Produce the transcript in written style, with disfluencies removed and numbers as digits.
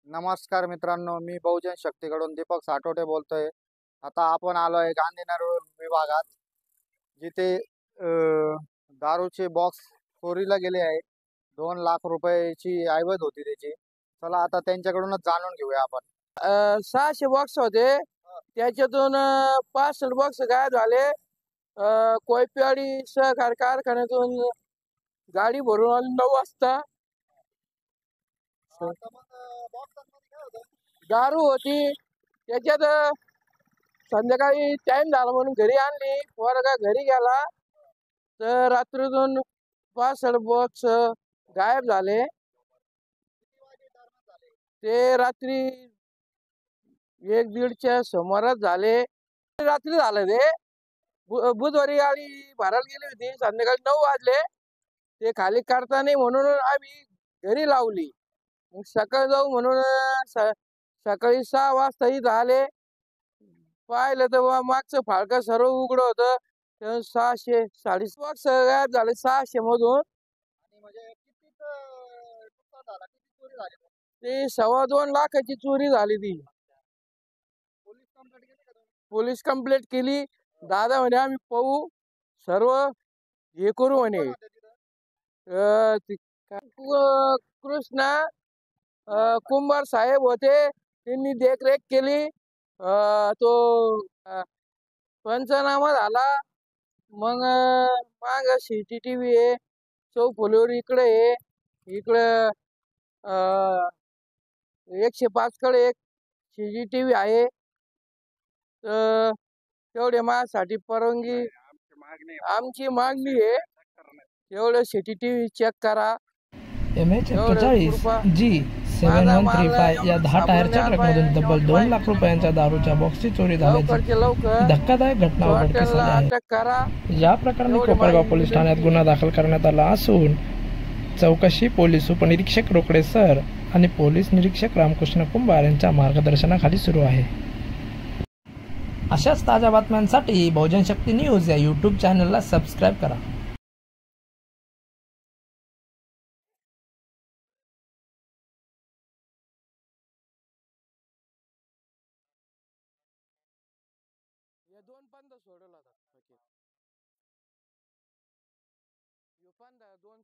नमस्कार मित्रांनो, मी बहुजन शक्तीकडून दीपक साठोटे बोलतोय. आता आपण आलो आहे गांधीनगर विभागात, जिथे दारूचे बॉक्स चोरीला गेले आहे. 2 लाख रुपयाची ऐवज होती त्याची. चला आता त्यांच्याकडूनच जाणून घेऊया आपण. 600 बॉक्स होते, त्याच्यातून 65 बॉक्स गायब झाले. कोयपेवाडी सहकारी कारखान्यातून गाडी भरून आली 9 वाजता. दारू होती त्याच्यात. संध्याकाळी टाइम झाला म्हणून घरी आणली. पोरगा घरी गेला तर रात्रीतून 65 बॉक्स गायब झाले. ते रात्री 1-1:30च्या सुमारास झाले. रात्री झालं ते. बुधवारी गाडी भरायला गेली होती. संध्याकाळी 9 वाजले. ते खाली काढता नाही म्हणून आम्ही घरी लावली. मग सकाळी जाऊ म्हणून सकाळी 6 वाजता इथं आले. पाहिलं तर मागचं फाळकं सर्व उघडं होतं. 600 साडेसहा बॉक्स गायब झाले 600 मधून. ते 2.25 लाखाची चोरी झाली ती. पोलीस कंप्लेंट केली. दादा म्हणे आम्ही पाहू, सर्व हे करू म्हणे. कृष्णा कुंभार साहेब होते, त्यांनी देखरेख केली. तो पंचनामा झाला. मग माग CCTV आहे, चौफुलीवर इकडे आहे, इकडे 105 कडे एक CCTV आहे. तर तेवढे माझ्यासाठी परवानगी, आमची मागणी आहे तेवढं CCTV चेक करा. MH41G7135 या 10 टायरच्या ट्रकमधून तब्बल 2 लाख रुपयांच्या दारूच्या बॉक्सची चोरी झाल्याची धक्कादायक घटना उघडकीस आली आहे. या प्रकरणी कोपरगाव पोलीस ठाण्यात गुन्हा दाखल करण्यात आला असून चौकशी पोलीस उपनिरीक्षक रोकडे सर आणि पोलीस निरीक्षक रामकृष्ण कुंभार यांच्या मार्गदर्शनाखाली सुरू आहे. अशाच ताज्या बातम्यांसाठी बहुजन शक्ती न्यूज या YouTube चॅनलला सबस्क्राईब करा. या 2 पंध सोडवला होता. 2